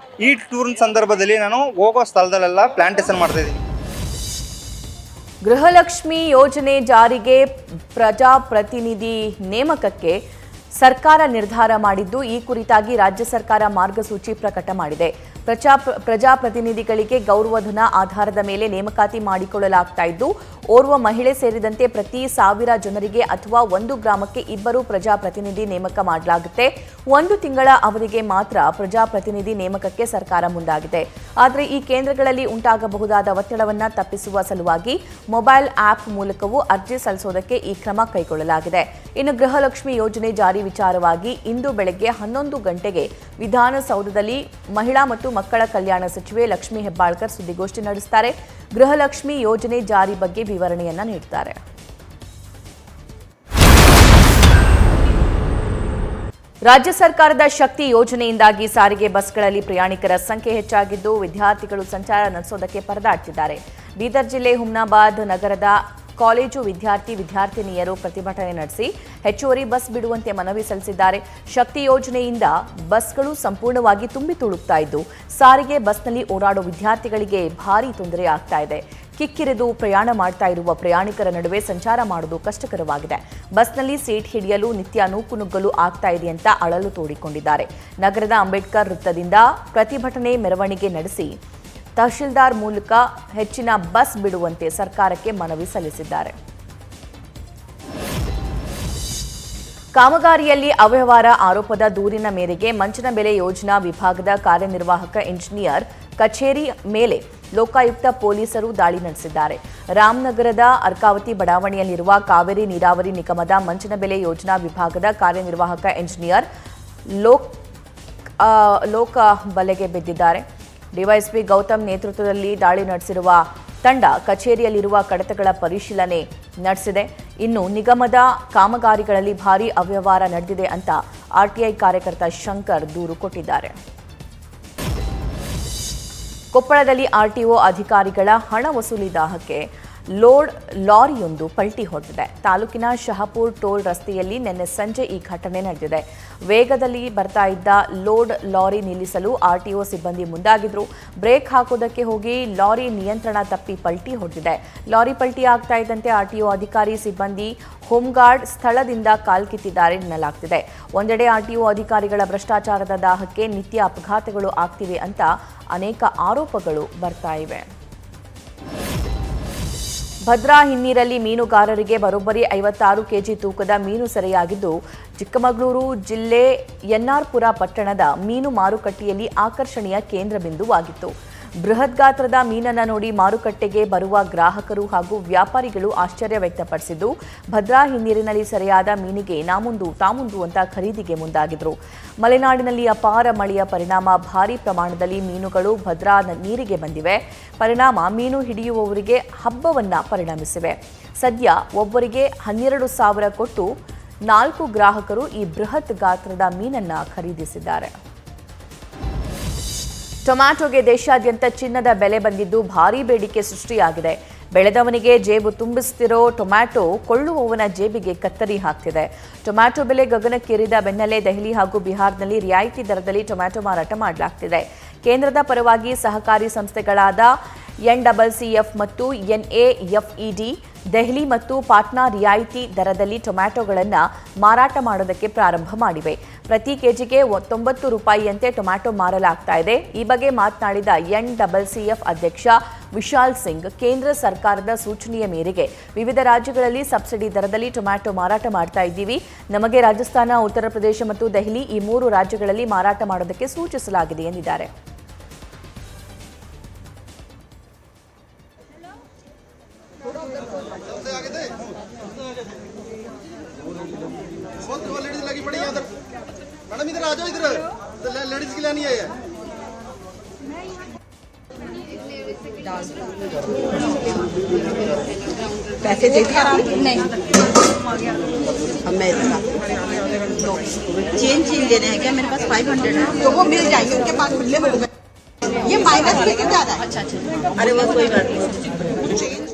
ಈ ಟೂರ್ನ ಸಂದರ್ಭದಲ್ಲಿ ನಾನು ಹೋಗೋ ಸ್ಥಳದಲ್ಲೆಲ್ಲ ಪ್ಲಾಂಟೇಶನ್ ಮಾಡ್ತಾ ಇದ್ದೀನಿ. ಗೃಹಲಕ್ಷ್ಮಿ ಯೋಜನೆ ಜಾರಿಗೆ ಪ್ರಜಾಪ್ರತಿನಿಧಿ ನೇಮಕಕ್ಕೆ ಸರ್ಕಾರ ನಿರ್ಧಾರ ಮಾಡಿದ್ದು, ಈ ಕುರಿತಾಗಿ ರಾಜ್ಯ ಸರ್ಕಾರ ಮಾರ್ಗಸೂಚಿ ಪ್ರಕಟ ಮಾಡಿದೆ. ಪ್ರಜಾಪ್ರತಿನಿಧಿಗಳಿಗೆ ಗೌರವಧನ ಆಧಾರದ ಮೇಲೆ ನೇಮಕಾತಿ ಮಾಡಿಕೊಳ್ಳಲಾಗ್ತಾ ಇದ್ದು, ಓರ್ವ ಮಹಿಳೆ ಸೇರಿದಂತೆ ಪ್ರತಿ 1000 ಜನರಿಗೆ ಅಥವಾ 1 ಗ್ರಾಮಕ್ಕೆ 2 ಪ್ರಜಾಪ್ರತಿನಿಧಿ ನೇಮಕ ಮಾಡಲಾಗುತ್ತೆ. 1 ತಿಂಗಳ ಅವಧಿಗೆ ಮಾತ್ರ ಪ್ರಜಾಪ್ರತಿನಿಧಿ ನೇಮಕಕ್ಕೆ ಸರ್ಕಾರ ಮುಂದಾಗಿದೆ. ಆದರೆ ಈ ಕೇಂದ್ರಗಳಲ್ಲಿ ಉಂಟಾಗಬಹುದಾದ ಒತ್ತಡವನ್ನು ತಪ್ಪಿಸುವ ಸಲುವಾಗಿ ಮೊಬೈಲ್ ಆಪ್ ಮೂಲಕವೂ ಅರ್ಜಿ ಸಲ್ಲಿಸೋದಕ್ಕೆ ಈ ಕ್ರಮ ಕೈಗೊಳ್ಳಲಾಗಿದೆ. ಇನ್ನು ಗೃಹಲಕ್ಷ್ಮಿ ಯೋಜನೆ ಜಾರಿ ವಿಚಾರವಾಗಿ ಇಂದು ಬೆಳಗ್ಗೆ 11 ಗಂಟೆಗೆ ವಿಧಾನಸೌಧದಲ್ಲಿ ಮಹಿಳಾ ಮತ್ತು ಮಕ್ಕಳ ಕಲ್ಯಾಣ ಸಚಿವೆ ಲಕ್ಷ್ಮೀ ಹೆಬ್ಬಾಳ್ಕರ್ ಸುದ್ದಿಗೋಷ್ಠಿ ನಡೆಸುತ್ತಾರೆ. ಗೃಹಲಕ್ಷ್ಮಿ ಯೋಜನೆ ಜಾರಿ ಬಗ್ಗೆ ವಿವರಣೆಯನ್ನ ನೀಡುತ್ತಾರೆ. ರಾಜ್ಯ ಸರ್ಕಾರದ ಶಕ್ತಿ ಯೋಜನೆಯಿಂದಾಗಿ ಸಾರಿಗೆ ಬಸ್ಗಳಲ್ಲಿ ಪ್ರಯಾಣಿಕರ ಸಂಖ್ಯೆ ಹೆಚ್ಚಾಗಿದ್ದು, ವಿದ್ಯಾರ್ಥಿಗಳು ಸಂಚಾರ ನಡೆಸೋದಕ್ಕೆ ಪರದಾಡ್ತಿದ್ದಾರೆ. ಬೀದರ್ ಜಿಲ್ಲೆ ಹುಮ್ನಾಬಾದ್ ನಗರದ ಕಾಲೇಜು ವಿದ್ಯಾರ್ಥಿನಿಯರು ಪ್ರತಿಭಟನೆ ನಡೆಸಿ ಹೆಚ್ಚುವರಿ ಬಸ್ ಬಿಡುವಂತೆ ಮನವಿ ಸಲ್ಲಿಸಿದ್ದಾರೆ. ಶಕ್ತಿ ಯೋಜನೆಯಿಂದ ಬಸ್ಗಳು ಸಂಪೂರ್ಣವಾಗಿ ತುಂಬಿ ತುಳುಕ್ತಾ ಇದ್ದು, ಸಾರಿಗೆ ಬಸ್ನಲ್ಲಿ ಓಡಾಡೋ ವಿದ್ಯಾರ್ಥಿಗಳಿಗೆ ಭಾರೀ ತೊಂದರೆ ಆಗ್ತಾ ಇದೆ. ಕಿಕ್ಕಿರಿದು ಪ್ರಯಾಣ ಮಾಡ್ತಾ ಇರುವ ಪ್ರಯಾಣಿಕರ ನಡುವೆ ಸಂಚಾರ ಮಾಡೋದು ಕಷ್ಟಕರವಾಗಿದೆ. ಬಸ್ನಲ್ಲಿ ಸೀಟ್ ಹಿಡಿಯಲು ನಿತ್ಯ ನೂಕುನುಗ್ಗಲು ಆಗ್ತಾ ಇದೆ ಅಂತ ಅಳಲು ತೋಡಿಕೊಂಡಿದ್ದಾರೆ. ನಗರದ ಅಂಬೇಡ್ಕರ್ ವೃತ್ತದಿಂದ ಪ್ರತಿಭಟನೆ ಮೆರವಣಿಗೆ ನಡೆಸಿ ತಹಶೀಲ್ದಾರ್ ಮೂಲಕ ಹೆಚ್ಚಿನ ಬಸ್ ಬಿಡುವಂತೆ ಸರ್ಕಾರಕ್ಕೆ ಮನವಿ ಸಲ್ಲಿಸಿದ್ದಾರೆ. ಕಾಮಗಾರಿಯಲ್ಲಿ ಅವ್ಯವಹಾರ ಆರೋಪದ ದೂರಿನ ಮೇರೆಗೆ ಮಂಚನಬೆಲೆ ಯೋಜನಾ ವಿಭಾಗದ ಕಾರ್ಯನಿರ್ವಾಹಕ ಇಂಜಿನಿಯರ್ ಕಚೇರಿ ಮೇಲೆ ಲೋಕಾಯುಕ್ತ ಪೊಲೀಸರು ದಾಳಿ ನಡೆಸಿದ್ದಾರೆ. ರಾಮನಗರದ ಅರ್ಕಾವತಿ ಬಡಾವಣೆಯಲ್ಲಿರುವ ಕಾವೇರಿ ನೀರಾವರಿ ನಿಗಮದ ಮಂಚನಬೆಲೆ ಯೋಜನಾ ವಿಭಾಗದ ಕಾರ್ಯನಿರ್ವಾಹಕ ಇಂಜಿನಿಯರ್ ಲೋಕ ಬಲೆಗೆ ಬಿದ್ದಿದ್ದಾರೆ. ಡಿವೈಎಸ್ಪಿ ಗೌತಮ್ ನೇತೃತ್ವದಲ್ಲಿ ದಾಳಿ ನಡೆಸಿರುವ ತಂಡ ಕಚೇರಿಯಲ್ಲಿರುವ ಕಡತಗಳ ಪರಿಶೀಲನೆ ನಡೆಸಿದೆ. ಇನ್ನು ನಿಗಮದ ಕಾಮಗಾರಿಗಳಲ್ಲಿ ಭಾರೀ ಅವ್ಯವಹಾರ ನಡೆದಿದೆ ಅಂತ ಆರ್ಟಿಐ ಕಾರ್ಯಕರ್ತ ಶಂಕರ್ ದೂರು ಕೊಟ್ಟಿದ್ದಾರೆ. ಕೊಪ್ಪಳದಲ್ಲಿ ಆರ್ಟಿಒ ಅಧಿಕಾರಿಗಳ ಹಣ ವಸೂಲಿ ದಾಹಕ್ಕೆ ಲೋಡ್ ಲಾರಿಯೊಂದು ಪಲ್ಟಿ ಹೊಡೆದಿದೆ. ತಾಲೂಕಿನ ಶಹಾಪುರ್ ಟೋಲ್ ರಸ್ತೆಯಲ್ಲಿ ನಿನ್ನೆ ಸಂಜೆ ಈ ಘಟನೆ ನಡೆದಿದೆ. ವೇಗದಲ್ಲಿ ಬರ್ತಾ ಇದ್ದ ಲೋಡ್ ಲಾರಿ ನಿಲ್ಲಿಸಲು ಆರ್ಟಿಒ ಸಿಬ್ಬಂದಿ ಮುಂದಾಗಿದ್ರು. ಬ್ರೇಕ್ ಹಾಕೋದಕ್ಕೆ ಹೋಗಿ ಲಾರಿ ನಿಯಂತ್ರಣ ತಪ್ಪಿ ಪಲ್ಟಿ ಹೊಡೆದಿದೆ. ಲಾರಿ ಪಲ್ಟಿ ಆಗ್ತಾ ಇದ್ದಂತೆ ಆರ್ಟಿಒ ಅಧಿಕಾರಿ ಸಿಬ್ಬಂದಿ ಹೋಂಗಾರ್ಡ್ ಸ್ಥಳದಿಂದ ಕಾಲ್ಕಿತ್ತಿದ್ದಾರೆ ಎನ್ನಲಾಗ್ತಿದೆ. ಒಂದೆಡೆ ಆರ್ಟಿಒ ಅಧಿಕಾರಿಗಳ ಭ್ರಷ್ಟಾಚಾರದ ದಾಹಕ್ಕೆ ನಿತ್ಯ ಅಪಘಾತಗಳು ಆಗ್ತಿವೆ ಅಂತ ಅನೇಕ ಆರೋಪಗಳು ಬರ್ತಾ ಇವೆ. ಭದ್ರಾ ಹಿನ್ನೀರಲ್ಲಿ ಮೀನುಗಾರರಿಗೆ ಬರೋಬ್ಬರಿ 56 ಕೆಜಿ ತೂಕದ ಮೀನು ಸೆರೆಯಾಗಿದ್ದು, ಚಿಕ್ಕಮಗಳೂರು ಜಿಲ್ಲೆ ಎನ್ಆರ್ಪುರ ಪಟ್ಟಣದ ಮೀನು ಮಾರುಕಟ್ಟೆಯಲ್ಲಿ ಆಕರ್ಷಣೆಯ ಕೇಂದ್ರ ಬಿಂದುವಾಗಿತ್ತು. ಬೃಹತ್ ಗಾತ್ರದ ಮೀನನ್ನ ನೋಡಿ ಮಾರುಕಟ್ಟೆಗೆ ಬರುವ ಗ್ರಾಹಕರು ಹಾಗೂ ವ್ಯಾಪಾರಿಗಳು ಆಶ್ಚರ್ಯ ವ್ಯಕ್ತಪಡಿಸಿದ್ದು, ಭದ್ರಾ ಹಿನ್ನೀರಿನಲ್ಲಿ ಸೆರೆಯಾದ ಮೀನಿಗೆ ತಾಮುಂದು ಅಂತ ಖರೀದಿಗೆ ಮುಂದಾಗಿದ್ರು. ಮಲೆನಾಡಿನಲ್ಲಿ ಅಪಾರ ಮಳೆಯ ಪರಿಣಾಮ ಭಾರೀ ಪ್ರಮಾಣದಲ್ಲಿ ಮೀನುಗಳು ಭದ್ರಾ ನೀರಿಗೆ ಬಂದಿವೆ. ಪರಿಣಾಮ ಮೀನು ಹಿಡಿಯುವವರಿಗೆ ಹಬ್ಬವನ್ನ ಪರಿಣಮಿಸಿವೆ. ಸದ್ಯ ಒಬ್ಬರಿಗೆ 12,000 ಕೊಟ್ಟು 4 ಗ್ರಾಹಕರು ಈ ಬೃಹತ್ ಗಾತ್ರದ ಮೀನನ್ನ ಖರೀದಿಸಿದ್ದಾರೆ. ಟೊಮ್ಯಾಟೊಗೆ ದೇಶಾದ್ಯಂತ ಚಿನ್ನದ ಬೆಲೆ ಬಂದಿದ್ದು ಭಾರೀ ಬೇಡಿಕೆ ಸೃಷ್ಟಿಯಾಗಿದೆ. ಬೆಳೆದವನಿಗೆ ಜೇಬು ತುಂಬಿಸ್ತಿರೋ ಟೊಮ್ಯಾಟೊ ಕೊಳ್ಳುವವನ ಜೇಬಿಗೆ ಕತ್ತರಿ ಹಾಕ್ತಿದೆ. ಟೊಮ್ಯಾಟೊ ಬೆಲೆ ಗಗನಕ್ಕೇರಿದ ಬೆನ್ನಲ್ಲೇ ದೆಹಲಿ ಹಾಗೂ ಬಿಹಾರ್ನಲ್ಲಿ ರಿಯಾಯಿತಿ ದರದಲ್ಲಿ ಟೊಮ್ಯಾಟೊ ಮಾರಾಟ ಮಾಡಲಾಗ್ತಿದೆ. ಕೇಂದ್ರದ ಪರವಾಗಿ ಸಹಕಾರಿ ಸಂಸ್ಥೆಗಳಾದ NCCF ಮತ್ತು NAFED ದೆಹಲಿ ಮತ್ತು ಪಾಟ್ನಾ ರಿಯಾಯಿತಿ ದರದಲ್ಲಿ ಟೊಮ್ಯಾಟೊಗಳನ್ನು ಮಾರಾಟ ಮಾಡೋದಕ್ಕೆ ಪ್ರಾರಂಭ ಮಾಡಿವೆ. ಪ್ರತಿ ಕೆಜಿಗೆ 90 ರೂಪಾಯಿಯಂತೆ ಟೊಮ್ಯಾಟೊ ಮಾರಲಾಗ್ತಾ ಇದೆ. ಈ ಬಗ್ಗೆ ಮಾತನಾಡಿದ NCCF ಅಧ್ಯಕ್ಷ ವಿಶಾಲ್ ಸಿಂಗ್, ಕೇಂದ್ರ ಸರ್ಕಾರದ ಸೂಚನೆಯ ಮೇರೆಗೆ ವಿವಿಧ ರಾಜ್ಯಗಳಲ್ಲಿ ಸಬ್ಸಿಡಿ ದರದಲ್ಲಿ ಟೊಮ್ಯಾಟೊ ಮಾರಾಟ ಮಾಡ್ತಾ ಇದ್ದೀವಿ. ನಮಗೆ ರಾಜಸ್ಥಾನ, ಉತ್ತರ ಪ್ರದೇಶ ಮತ್ತು ದೆಹಲಿ ಈ 3 ರಾಜ್ಯಗಳಲ್ಲಿ ಮಾರಾಟ ಮಾಡೋದಕ್ಕೆ ಸೂಚಿಸಲಾಗಿದೆ ಎಂದಿದ್ದಾರೆ. मैडम इधर आ जाओ, इधर लेडीज की लानी है ये। पैसे दे दिया नहीं, मैं चेंज लेने हैं क्या? मेरे पास 500 है तो वो मिल जाएंगे, उनके पास मिलने में ये माइनस लेके ज्यादा है। अच्छा, अरे वो कोई बात नहीं।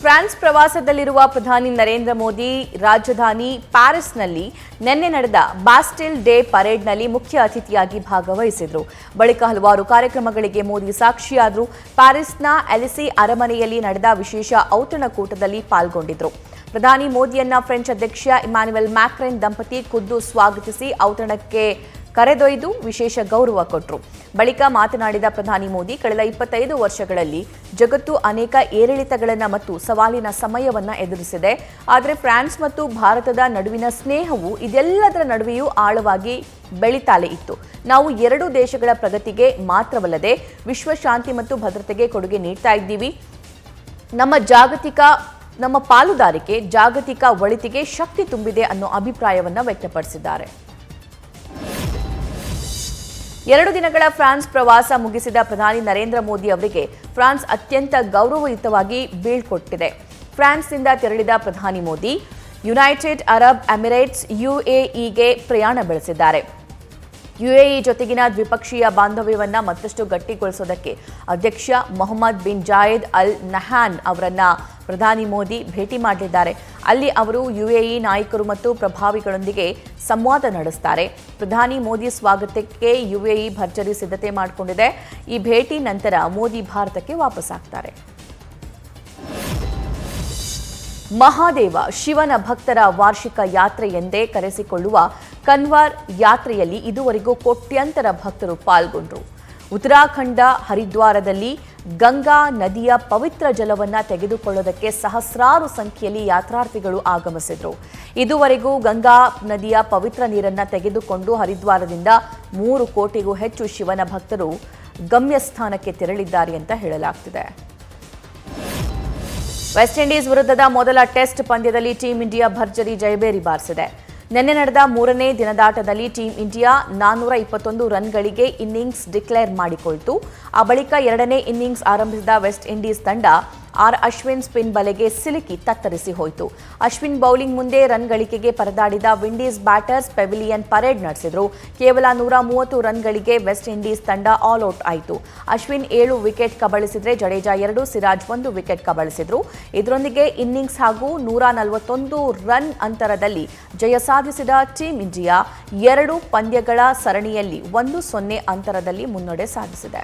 ಫ್ರಾನ್ಸ್ ಪ್ರವಾಸದಲ್ಲಿರುವ ಪ್ರಧಾನಿ ನರೇಂದ್ರ ಮೋದಿ ರಾಜಧಾನಿ ಪ್ಯಾರಿಸ್ನಲ್ಲಿ ನಿನ್ನೆ ನಡೆದ ಬಾಸ್ಟಿಲ್ ಡೇ ಪರೇಡ್ನಲ್ಲಿ ಮುಖ್ಯ ಅತಿಥಿಯಾಗಿ ಭಾಗವಹಿಸಿದರು. ಬಳಿಕ ಹಲವಾರು ಕಾರ್ಯಕ್ರಮಗಳಿಗೆ ಮೋದಿ ಸಾಕ್ಷಿಯಾದರು. ಪ್ಯಾರಿಸ್ನ ಎಲಿಸಿ ಅರಮನೆಯಲ್ಲಿ ನಡೆದ ವಿಶೇಷ ಔತಣಕೂಟದಲ್ಲಿ ಪಾಲ್ಗೊಂಡಿದ್ದರು. ಪ್ರಧಾನಿ ಮೋದಿಯನ್ನ ಫ್ರೆಂಚ್ ಅಧ್ಯಕ್ಷ ಇಮ್ಯಾನ್ಯುಯಲ್ ಮ್ಯಾಕ್ರನ್ ದಂಪತಿ ಖುದ್ದು ಸ್ವಾಗತಿಸಿ ಔತಣಕ್ಕೆ ಕರೆದೊಯ್ದು ವಿಶೇಷ ಗೌರವ ಕೊಟ್ಟರು. ಬಳಿಕ ಮಾತನಾಡಿದ ಪ್ರಧಾನಿ ಮೋದಿ, ಕಳೆದ 25 ವರ್ಷಗಳಲ್ಲಿ ಜಗತ್ತು ಅನೇಕ ಏರಿಳಿತಗಳನ್ನು ಮತ್ತು ಸವಾಲಿನ ಸಮಯವನ್ನು ಎದುರಿಸಿದೆ. ಆದರೆ ಫ್ರಾನ್ಸ್ ಮತ್ತು ಭಾರತದ ನಡುವಿನ ಸ್ನೇಹವು ಇದೆಲ್ಲದರ ನಡುವೆಯೂ ಆಳವಾಗಿ ಬೆಳೀತಾಲೇ ಇತ್ತು. ನಾವು 2 ದೇಶಗಳ ಪ್ರಗತಿಗೆ ಮಾತ್ರವಲ್ಲದೆ ವಿಶ್ವ ಶಾಂತಿ ಮತ್ತು ಭದ್ರತೆಗೆ ಕೊಡುಗೆ ನೀಡ್ತಾ ಇದ್ದೀವಿ. ನಮ್ಮ ಪಾಲುದಾರಿಕೆ ಜಾಗತಿಕ ಒಳಿತಿಗೆ ಶಕ್ತಿ ತುಂಬಿದೆ ಅನ್ನೋ ಅಭಿಪ್ರಾಯವನ್ನು ವ್ಯಕ್ತಪಡಿಸಿದ್ದಾರೆ. 2 ದಿನಗಳ ಫ್ರಾನ್ಸ್ ಪ್ರವಾಸ ಮುಗಿಸಿದ ಪ್ರಧಾನಿ ನರೇಂದ್ರ ಮೋದಿ ಅವರಿಗೆ ಫ್ರಾನ್ಸ್ ಅತ್ಯಂತ ಗೌರವಯುತವಾಗಿ ಬೀಳ್ಕೊಟ್ಟಿದೆ. ಫ್ರಾನ್ಸ್ನಿಂದ ತೆರಳಿದ ಪ್ರಧಾನಿ ಮೋದಿ ಯುನೈಟೆಡ್ ಅರಬ್ ಎಮಿರೇಟ್ಸ್ UAEಗೆ ಪ್ರಯಾಣ ಬೆಳೆಸಿದ್ದಾರೆ. UAE ಜೊತೆಗಿನ ದ್ವಿಪಕ್ಷೀಯ ಬಾಂಧವ್ಯವನ್ನ ಮತ್ತಷ್ಟು ಗಟ್ಟಿಗೊಳಿಸೋದಕ್ಕೆ ಅಧ್ಯಕ್ಷ Mohammed bin Zayed Al Nahyan ಅವರನ್ನ ಪ್ರಧಾನಿ ಮೋದಿ ಭೇಟಿ ಮಾಡಲಿದ್ದಾರೆ. ಅಲ್ಲಿ ಅವರು UAE ನಾಯಕರು ಮತ್ತು ಪ್ರಭಾವಿಗಳೊಂದಿಗೆ ಸಂವಾದ ನಡೆಸುತ್ತಾರೆ. ಪ್ರಧಾನಿ ಮೋದಿ ಸ್ವಾಗತಕ್ಕೆ UAE ಭರ್ಜರಿ ಸಿದ್ಧತೆ ಮಾಡಿಕೊಂಡಿದೆ. ಈ ಭೇಟಿ ನಂತರ ಮೋದಿ ಭಾರತಕ್ಕೆ ವಾಪಸ್ಸಾಗ್ತಾರೆ. ಮಹಾದೇವ ಶಿವನ ಭಕ್ತರ ವಾರ್ಷಿಕ ಯಾತ್ರೆ ಎಂದೇ ಕರೆಸಿಕೊಳ್ಳುವ ಕನ್ವಾರ್ ಯಾತ್ರೆಯಲ್ಲಿ ಇದುವರೆಗೂ ಕೋಟ್ಯಂತರ ಭಕ್ತರು ಪಾಲ್ಗೊಂಡರು. ಉತ್ತರಾಖಂಡ ಹರಿದ್ವಾರದಲ್ಲಿ ಗಂಗಾ ನದಿಯ ಪವಿತ್ರ ಜಲವನ್ನು ತೆಗೆದುಕೊಳ್ಳೋದಕ್ಕೆ ಸಹಸ್ರಾರು ಸಂಖ್ಯೆಯಲ್ಲಿ ಯಾತ್ರಾರ್ಥಿಗಳು ಆಗಮಿಸಿದರು. ಇದುವರೆಗೂ ಗಂಗಾ ನದಿಯ ಪವಿತ್ರ ನೀರನ್ನು ತೆಗೆದುಕೊಂಡು ಹರಿದ್ವಾರದಿಂದ 3 ಕೋಟಿಗೂ ಹೆಚ್ಚು ಶಿವನ ಭಕ್ತರು ಗಮ್ಯಸ್ಥಾನಕ್ಕೆ ತೆರಳಿದ್ದಾರೆ ಅಂತ ಹೇಳಲಾಗ್ತಿದೆ. ವೆಸ್ಟ್ ಇಂಡೀಸ್ ವಿರುದ್ಧದ ಮೊದಲ ಟೆಸ್ಟ್ ಪಂದ್ಯದಲ್ಲಿ ಟೀಂ ಇಂಡಿಯಾ ಭರ್ಜರಿ ಜಯಬೇರಿ ಬಾರಿಸಿದೆ. ನಿನ್ನೆ ನಡೆದ 3ನೇ ದಿನದಾಟದಲ್ಲಿ ಟೀಂ ಇಂಡಿಯಾ 421 ರನ್ಗಳಿಗೆ ಇನ್ನಿಂಗ್ಸ್ ಡಿಕ್ಲೇರ್ ಮಾಡಿಕೊಳ್ತು. ಆ ಬಳಿಕ 2ನೇ ಇನ್ನಿಂಗ್ಸ್ ಆರಂಭಿಸಿದ ವೆಸ್ಟ್ ಇಂಡೀಸ್ ತಂಡ ಅಶ್ವಿನ್ ಸ್ಪಿನ್ ಬಲೆಗೆ ಸಿಲುಕಿ ತತ್ತರಿಸಿ ಹೋಯಿತು. ಅಶ್ವಿನ್ ಬೌಲಿಂಗ್ ಮುಂದೆ ರನ್ ಗಳಿಕೆಗೆ ಪರದಾಡಿದ ವಿಂಡೀಸ್ ಬ್ಯಾಟರ್ಸ್ ಪೆವಿಲಿಯನ್ ಪರೇಡ್ ನಡೆಸಿದ್ರು. ಕೇವಲ 130 ರನ್ಗಳಿಗೆ ವೆಸ್ಟ್ ಇಂಡೀಸ್ ತಂಡ ಆಲ್ ಔಟ್ ಆಯಿತು. ಅಶ್ವಿನ್ 7 ವಿಕೆಟ್ ಕಬಳಿಸಿದ್ರೆ ಜಡೇಜಾ 2, ಸಿರಾಜ್ 1 ವಿಕೆಟ್ ಕಬಳಿಸಿದ್ರು. ಇದರೊಂದಿಗೆ ಇನ್ನಿಂಗ್ಸ್ ಹಾಗೂ 141 ರನ್ ಅಂತರದಲ್ಲಿ ಜಯ ಸಾಧಿಸಿದ ಟೀಂ ಇಂಡಿಯಾ 2 ಪಂದ್ಯಗಳ ಸರಣಿಯಲ್ಲಿ 1-0 ಅಂತರದಲ್ಲಿ ಮುನ್ನಡೆ ಸಾಧಿಸಿದೆ.